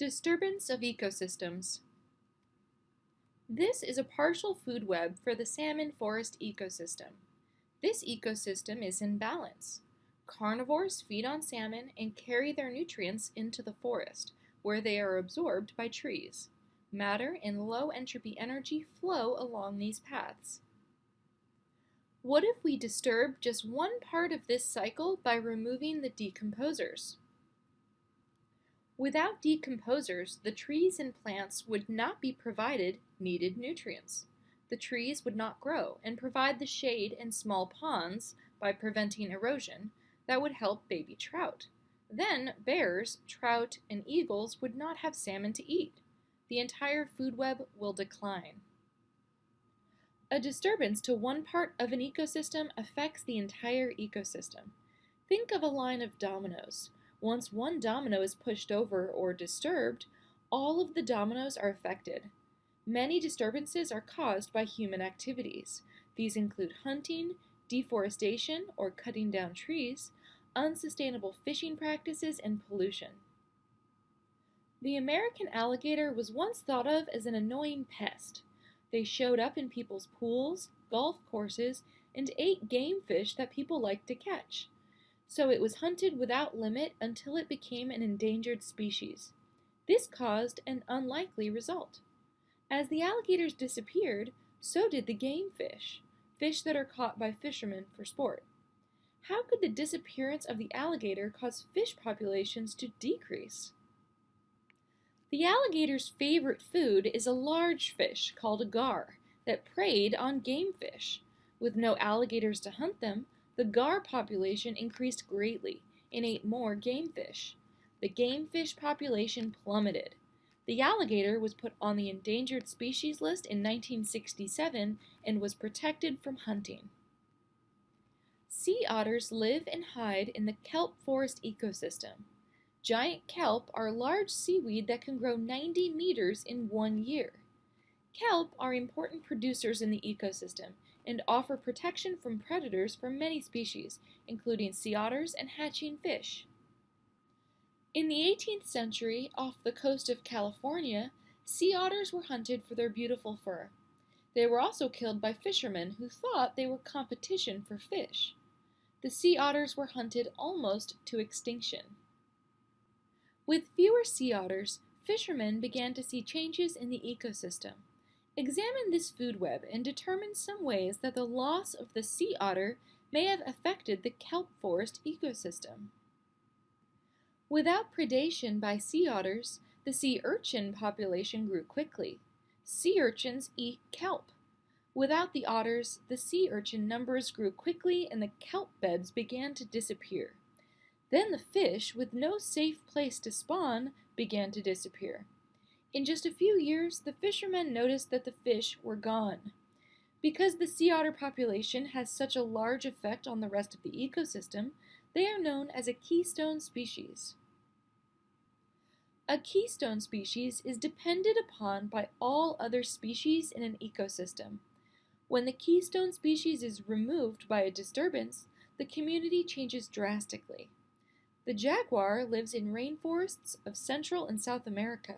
Disturbance of ecosystems. This is a partial food web for the salmon forest ecosystem. This ecosystem is in balance. Carnivores feed on salmon and carry their nutrients into the forest, where they are absorbed by trees. Matter and low entropy energy flow along these paths. What if we disturb just one part of this cycle by removing the decomposers? Without decomposers, the trees and plants would not be provided needed nutrients. The trees would not grow and provide the shade and small ponds by preventing erosion that would help baby trout. Then bears, trout, and eagles would not have salmon to eat. The entire food web will decline. A disturbance to one part of an ecosystem affects the entire ecosystem. Think of a line of dominoes. Once one domino is pushed over or disturbed, all of the dominoes are affected. Many disturbances are caused by human activities. These include hunting, deforestation or cutting down trees, unsustainable fishing practices, and pollution. The American alligator was once thought of as an annoying pest. They showed up in people's pools, golf courses, and ate game fish that people liked to catch. So it was hunted without limit until it became an endangered species. This caused an unlikely result. As the alligators disappeared, so did the game fish, fish that are caught by fishermen for sport. How could the disappearance of the alligator cause fish populations to decrease? The alligator's favorite food is a large fish called a gar that preyed on game fish. With no alligators to hunt them, the gar population increased greatly and ate more game fish. The game fish population plummeted. The alligator was put on the endangered species list in 1967 and was protected from hunting. Sea otters live and hide in the kelp forest ecosystem. Giant kelp are large seaweed that can grow 90 meters in 1 year. Kelp are important producers in the ecosystem and offer protection from predators for many species, including sea otters and hatching fish. In the 18th century, off the coast of California, sea otters were hunted for their beautiful fur. They were also killed by fishermen who thought they were competition for fish. The sea otters were hunted almost to extinction. With fewer sea otters, fishermen began to see changes in the ecosystem. Examine this food web and determine some ways that the loss of the sea otter may have affected the kelp forest ecosystem. Without predation by sea otters, the sea urchin population grew quickly. Sea urchins eat kelp. Without the otters, the sea urchin numbers grew quickly and the kelp beds began to disappear. Then the fish, with no safe place to spawn, began to disappear. In just a few years, the fishermen noticed that the fish were gone. Because the sea otter population has such a large effect on the rest of the ecosystem, they are known as a keystone species. A keystone species is depended upon by all other species in an ecosystem. When the keystone species is removed by a disturbance, the community changes drastically. The jaguar lives in rainforests of Central and South America.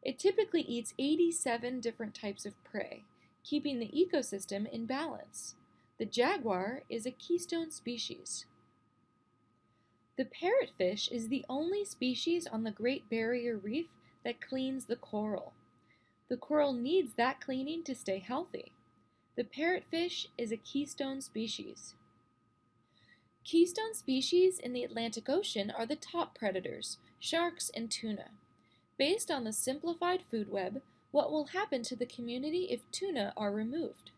It typically eats 87 different types of prey, keeping the ecosystem in balance. The jaguar is a keystone species. The parrotfish is the only species on the Great Barrier Reef that cleans the coral. The coral needs that cleaning to stay healthy. The parrotfish is a keystone species. Keystone species in the Atlantic Ocean are the top predators, sharks and tuna. Based on the simplified food web, what will happen to the community if tuna are removed?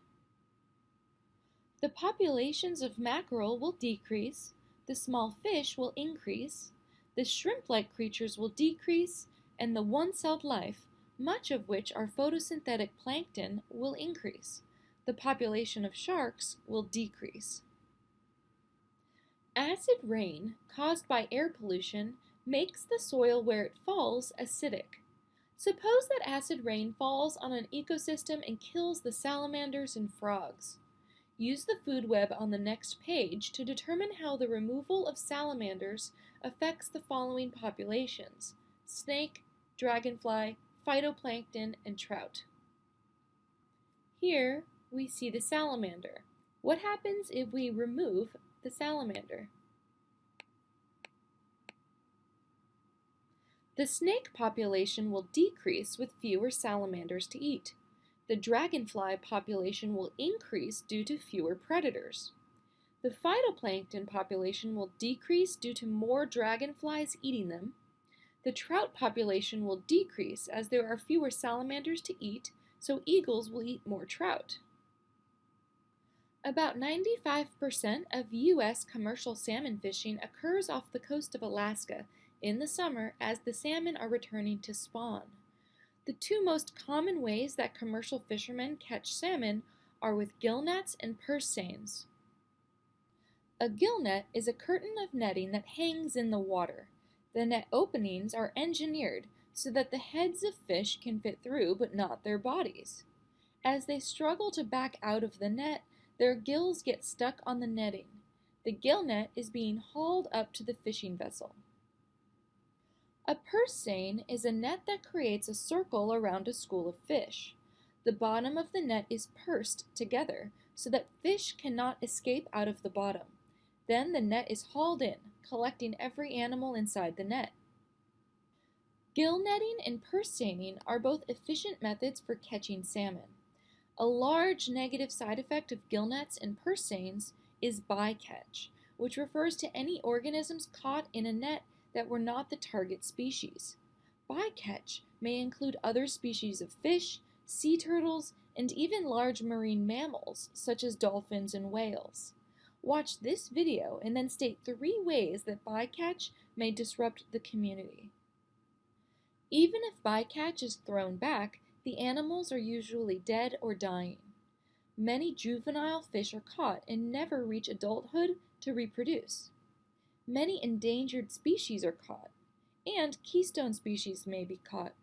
The populations of mackerel will decrease, the small fish will increase, the shrimp-like creatures will decrease, and the one-celled life, much of which are photosynthetic plankton, will increase. The population of sharks will decrease. Acid rain, caused by air pollution, makes the soil where it falls acidic. Suppose that acid rain falls on an ecosystem and kills the salamanders and frogs. Use the food web on the next page to determine how the removal of salamanders affects the following populations: snake, dragonfly, phytoplankton, and trout. Here we see the salamander. What happens if we remove the salamander? The snake population will decrease with fewer salamanders to eat. The dragonfly population will increase due to fewer predators. The phytoplankton population will decrease due to more dragonflies eating them. The trout population will decrease as there are fewer salamanders to eat, so eagles will eat more trout. About 95% of U.S. commercial salmon fishing occurs off the coast of Alaska in the summer as the salmon are returning to spawn. The two most common ways that commercial fishermen catch salmon are with gill nets and purse seines. A gill net is a curtain of netting that hangs in the water. The net openings are engineered so that the heads of fish can fit through but not their bodies. As they struggle to back out of the net, their gills get stuck on the netting. The gill net is being hauled up to the fishing vessel. A purse seine is a net that creates a circle around a school of fish. The bottom of the net is pursed together so that fish cannot escape out of the bottom. Then the net is hauled in, collecting every animal inside the net. Gill netting and purse seining are both efficient methods for catching salmon. A large negative side effect of gill nets and purse seines is bycatch, which refers to any organisms caught in a net that were not the target species. Bycatch may include other species of fish, sea turtles, and even large marine mammals, such as dolphins and whales. Watch this video and then state 3 ways that bycatch may disrupt the community. Even if bycatch is thrown back, the animals are usually dead or dying. Many juvenile fish are caught and never reach adulthood to reproduce. Many endangered species are caught, and keystone species may be caught.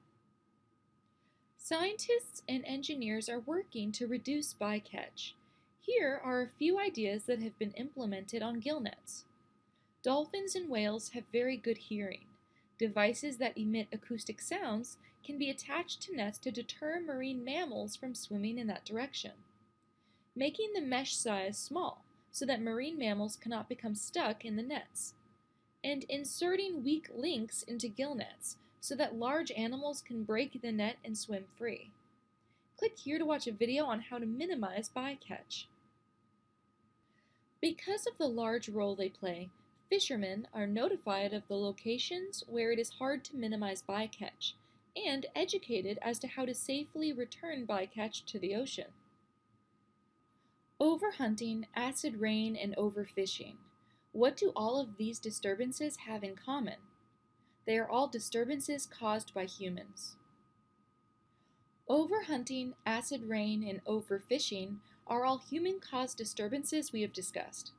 Scientists and engineers are working to reduce bycatch. Here are a few ideas that have been implemented on gill nets. Dolphins and whales have very good hearing. Devices that emit acoustic sounds can be attached to nets to deter marine mammals from swimming in that direction. Making the mesh size small so that marine mammals cannot become stuck in the nets. And inserting weak links into gill nets so that large animals can break the net and swim free. Click here to watch a video on how to minimize bycatch. Because of the large role they play, fishermen are notified of the locations where it is hard to minimize bycatch and educated as to how to safely return bycatch to the ocean. Overhunting, acid rain, and overfishing. What do all of these disturbances have in common? They are all disturbances caused by humans. Overhunting, acid rain, and overfishing are all human-caused disturbances we have discussed.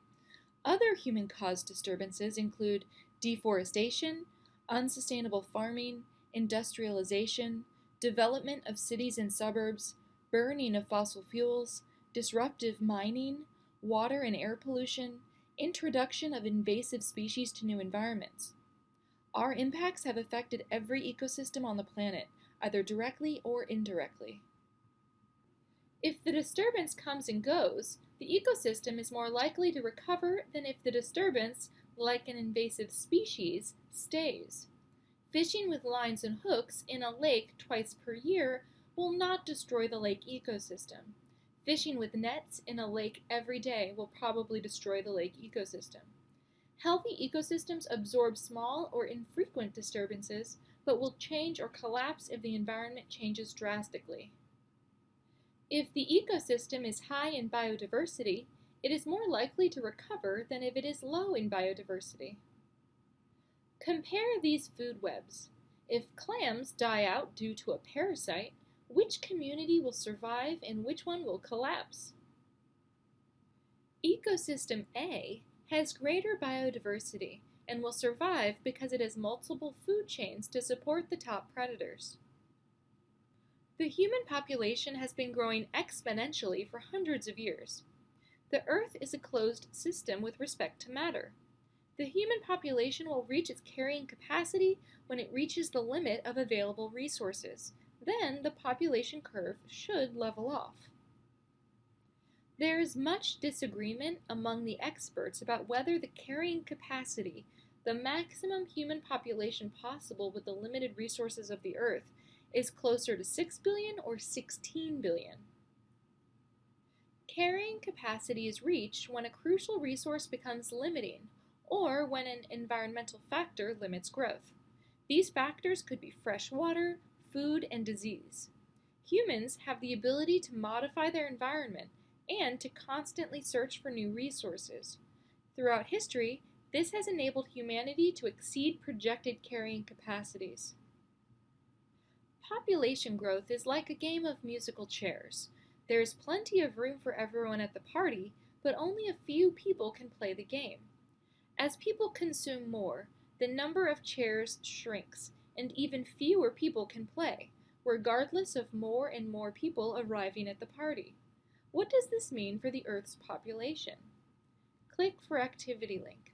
Other human-caused disturbances include deforestation, unsustainable farming, industrialization, development of cities and suburbs, burning of fossil fuels, disruptive mining, water and air pollution, introduction of invasive species to new environments. Our impacts have affected every ecosystem on the planet, either directly or indirectly. If the disturbance comes and goes, the ecosystem is more likely to recover than if the disturbance, like an invasive species, stays. Fishing with lines and hooks in a lake twice per year will not destroy the lake ecosystem. Fishing with nets in a lake every day will probably destroy the lake ecosystem. Healthy ecosystems absorb small or infrequent disturbances, but will change or collapse if the environment changes drastically. If the ecosystem is high in biodiversity, it is more likely to recover than if it is low in biodiversity. Compare these food webs. If clams die out due to a parasite, which community will survive and which one will collapse? Ecosystem A has greater biodiversity and will survive because it has multiple food chains to support the top predators. The human population has been growing exponentially for hundreds of years. The Earth is a closed system with respect to matter. The human population will reach its carrying capacity when it reaches the limit of available resources. Then the population curve should level off. There is much disagreement among the experts about whether the carrying capacity, the maximum human population possible with the limited resources of the Earth, is closer to 6 billion or 16 billion. Carrying capacity is reached when a crucial resource becomes limiting, or when an environmental factor limits growth. These factors could be fresh water, food, and disease. Humans have the ability to modify their environment and to constantly search for new resources. Throughout history, this has enabled humanity to exceed projected carrying capacities. Population growth is like a game of musical chairs. There is plenty of room for everyone at the party, but only a few people can play the game. As people consume more, the number of chairs shrinks, and even fewer people can play, regardless of more and more people arriving at the party. What does this mean for the Earth's population? Click for activity link.